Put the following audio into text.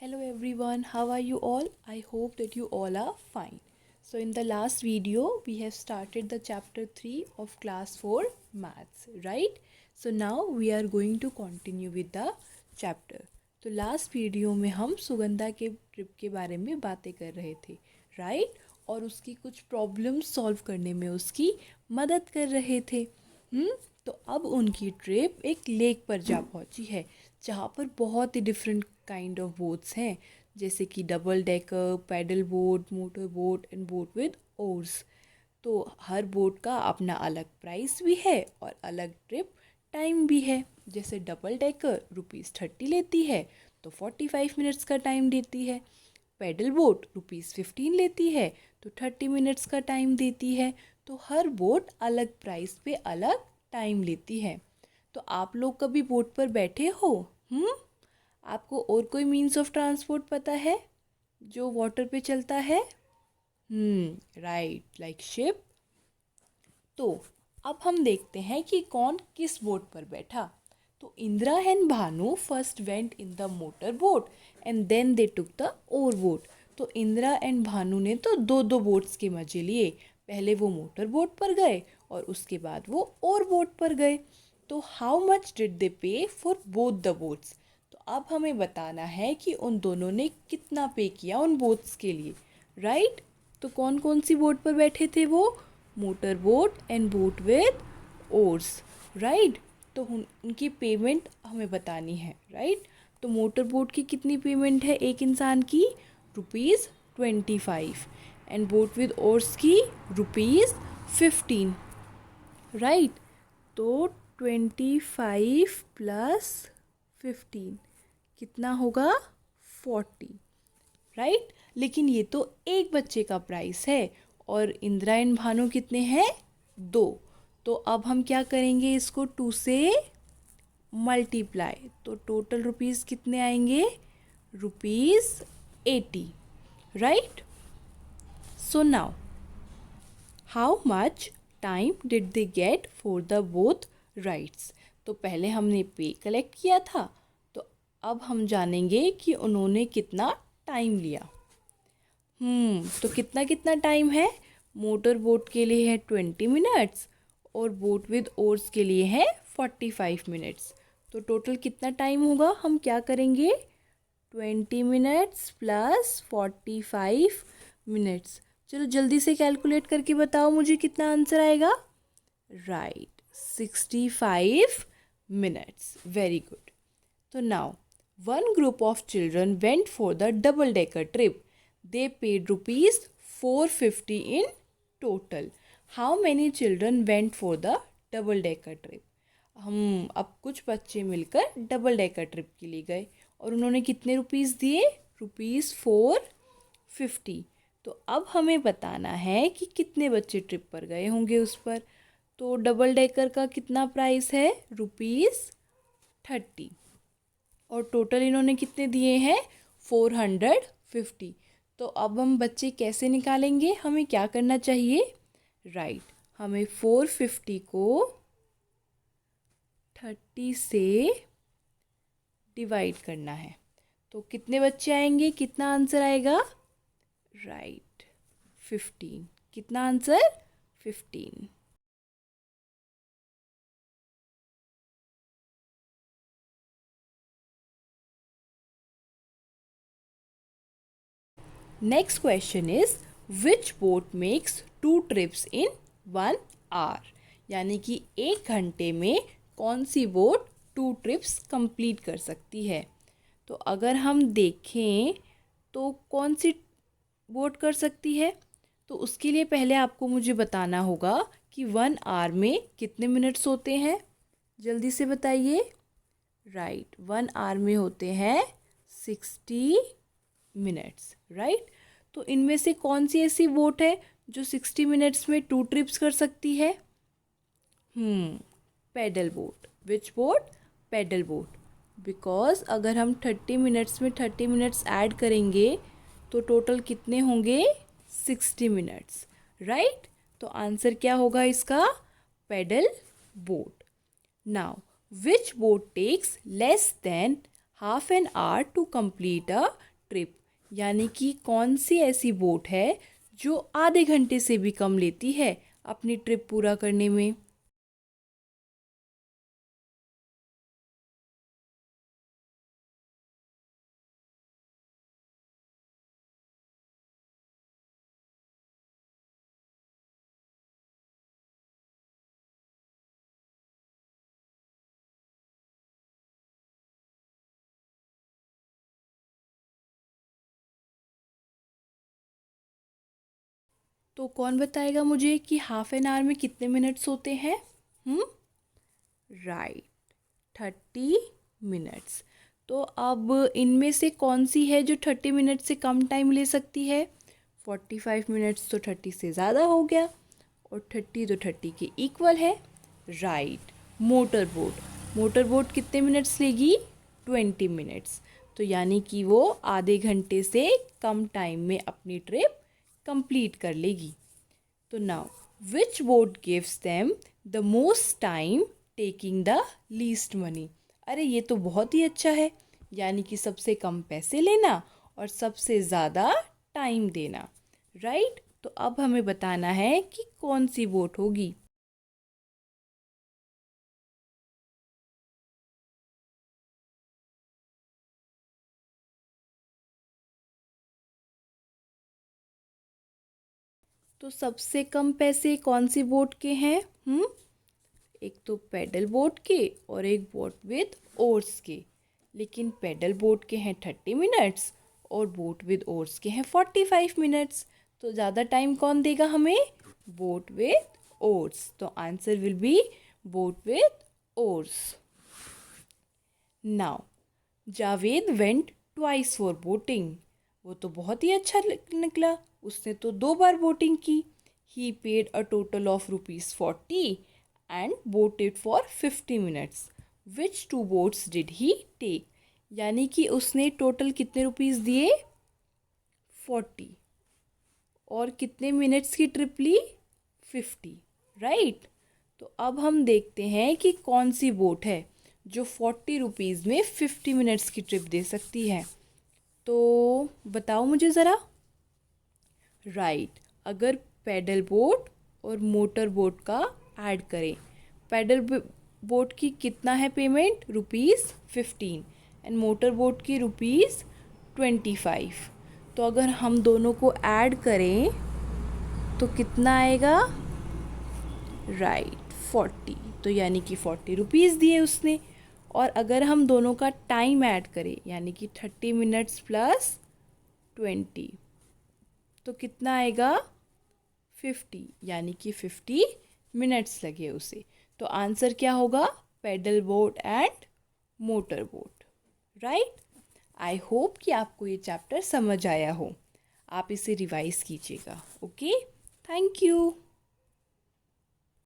Hello everyone, how are you all? I hope that you all are fine. So in the last video, we have started the chapter 3 of class 4 maths, right? So now we are going to continue with the chapter. तो last video में हम सुगंधा के trip के बारे में बातें कर रहे थे, राइट? और उसकी कुछ प्रॉब्लम्स सॉल्व करने में उसकी मदद कर रहे थे। तो अब उनकी ट्रिप एक लेक पर जा पहुंची है, जहाँ पर बहुत ही डिफरेंट काइंड ऑफ बोट्स हैं, जैसे कि double decker, paddle boat, motor boat and boat with oars. तो हर बोट का अपना अलग प्राइस भी है और अलग ट्रिप टाइम भी है। जैसे डबल डेकर ₹30 लेती है तो 45 मिनट्स का टाइम देती है। पैडल बोट ₹15 लेती है तो 30 मिनट्स का टाइम देती है। तो हर बोट अलग प्राइस पे अलग टाइम लेती है। तो आप लोग कभी बोट पर बैठे हो? आपको और कोई मीन्स ऑफ ट्रांसपोर्ट पता है जो वाटर पे चलता है? Right, like ship. तो अब हम देखते हैं कि कौन किस बोट पर बैठा। तो Indira and Bhanu first went in the motor boat and then they took the oar boat. तो इंदिरा एंड भानु ने तो दो दो बोट्स के मजे लिए। पहले वो मोटर बोट पर गए और उसके बाद वो ओर बोट पर गए। तो हाउ मच डिड दे पे फॉर बोथ द बोट्स? तो अब हमें बताना है कि उन दोनों ने कितना पे किया उन बोट्स के लिए, राइट? तो कौन कौन सी बोट पर बैठे थे वो? Motor boat and boat with ores, right? तो उनकी पेमेंट हमें बतानी है, राइट? तो मोटर बोट की कितनी पेमेंट है एक इंसान की? ₹25। एंड बोट विद ओर्स की ₹15, राइट? तो 25 प्लस 15 कितना होगा? 40, राइट? लेकिन ये तो एक बच्चे का प्राइस है और इंदिरा एंड भानु कितने हैं? 2। तो अब हम क्या करेंगे, इसको 2 से मल्टीप्लाई। तो टोटल रुपीज़ कितने आएंगे? ₹80, right? So now how much time did they get for the both rides? तो पहले हमने पे कलेक्ट किया था, तो अब हम जानेंगे कि उन्होंने कितना टाइम लिया। तो कितना कितना टाइम है? मोटर बोट के लिए है 20 मिनट्स और बोट विद ओर्स के लिए है 45 मिनट्स। तो टोटल कितना टाइम होगा? हम क्या करेंगे? 20 मिनट्स प्लस 45 मिनट्स। चलो जल्दी से कैलकुलेट करके बताओ मुझे कितना आंसर आएगा। Right, 65 minutes. Very good. तो now one group of children went for the double decker trip. They paid ₹450 in total. How many children went for the double decker trip? हम अब कुछ बच्चे मिलकर डबल डेकर ट्रिप के लिए गए और उन्होंने कितने रुपीस दिए? ₹450। तो अब हमें बताना है कि कितने बच्चे ट्रिप पर गए होंगे उस पर। तो डबल डेकर का कितना प्राइस है? ₹30। और टोटल इन्होंने कितने दिए हैं? 450। तो अब हम बच्चे कैसे निकालेंगे? हमें क्या करना चाहिए? राइट, हमें 450 को 30 से डिवाइड करना है। तो कितने बच्चे आएंगे? कितना आंसर आएगा? राइट, 15। कितना answer? 15। Next question is which boat makes 2 trips in 1 hour? यानी कि 1 घंटे में कौन सी बोट 2 ट्रिप्स कंप्लीट कर सकती है? तो अगर हम देखें तो कौन सी बोट कर सकती है? तो उसके लिए पहले आपको मुझे बताना होगा कि 1 आवर में कितने मिनट्स होते हैं। जल्दी से बताइए। राइट, 1 आवर में होते हैं 60 मिनट्स, राइट? तो इनमें से कौन सी ऐसी बोट है जो 60 मिनट्स में 2 ट्रिप्स कर सकती है? Paddle boat. Which boat? Paddle boat. Because अगर हम 30 मिनट्स में 30 मिनट्स ऐड करेंगे तो टोटल कितने होंगे? 60 मिनट्स, राइट? तो आंसर क्या होगा इसका? Paddle boat. Now which boat takes less than half an hour to complete a trip, यानी कि कौन सी ऐसी बोट है जो आधे घंटे से भी कम लेती है अपनी ट्रिप पूरा करने में। तो कौन बताएगा मुझे कि हाफ एन आवर में कितने मिनट्स होते हैं? Right, 30 minutes. तो अब इनमें से कौन सी है जो 30 मिनट से कम टाइम ले सकती है? 45 मिनट्स तो 30 से ज़्यादा हो गया, और 30 तो 30 के इक्वल है। Right, motor boat. Motor boat कितने मिनट्स लेगी? 20 मिनट्स। तो यानी कि वो आधे घंटे से कम टाइम में अपनी ट्रिप कंप्लीट कर लेगी। तो now which boat gives them the most time taking the least money? अरे ये तो बहुत ही अच्छा है, यानी कि सबसे कम पैसे लेना और सबसे ज़्यादा टाइम देना। राइट, तो अब हमें बताना है कि कौन सी बोट होगी। तो सबसे कम पैसे कौन सी बोट के हैं? एक तो पैडल बोट के और एक बोट विद ओर्स के। लेकिन पैडल बोट के हैं 30 मिनट्स और बोट विद ओर्स के हैं 45 मिनट्स। तो ज़्यादा टाइम कौन देगा हमें? Boat with oars. तो answer will be boat with oars. Now Javed went twice for boating. वो तो बहुत ही अच्छा निकला, उसने तो 2 बार बोटिंग की। He paid a total of ₹40 and boated for 50 minutes. Which 2 boats did he take? यानी कि उसने टोटल कितने रुपीस दिए? 40। और कितने मिनट्स की ट्रिप ली? 50। राइट, तो अब हम देखते हैं कि कौन सी बोट है जो 40 रुपीज़ में 50 मिनट्स की ट्रिप दे सकती है। तो बताओ मुझे ज़रा। राइट, अगर पैडल बोट और मोटर बोट का ऐड करें, पैडल बोट की कितना है पेमेंट? ₹15 एंड मोटर बोट की ₹25। तो अगर हम दोनों को ऐड करें तो कितना आएगा? राइट, 40। तो यानी कि 40 रुपीज़ दिए उसने। और अगर हम दोनों का टाइम ऐड करें, यानी कि 30 मिनट्स प्लस 20, तो कितना आएगा? 50, यानी कि 50 मिनट्स लगे उसे। तो आंसर क्या होगा? Paddle boat and motor boat. Right, I hope कि आपको ये चैप्टर समझ आया हो। आप इसे रिवाइज कीजिएगा। Okay, thank you.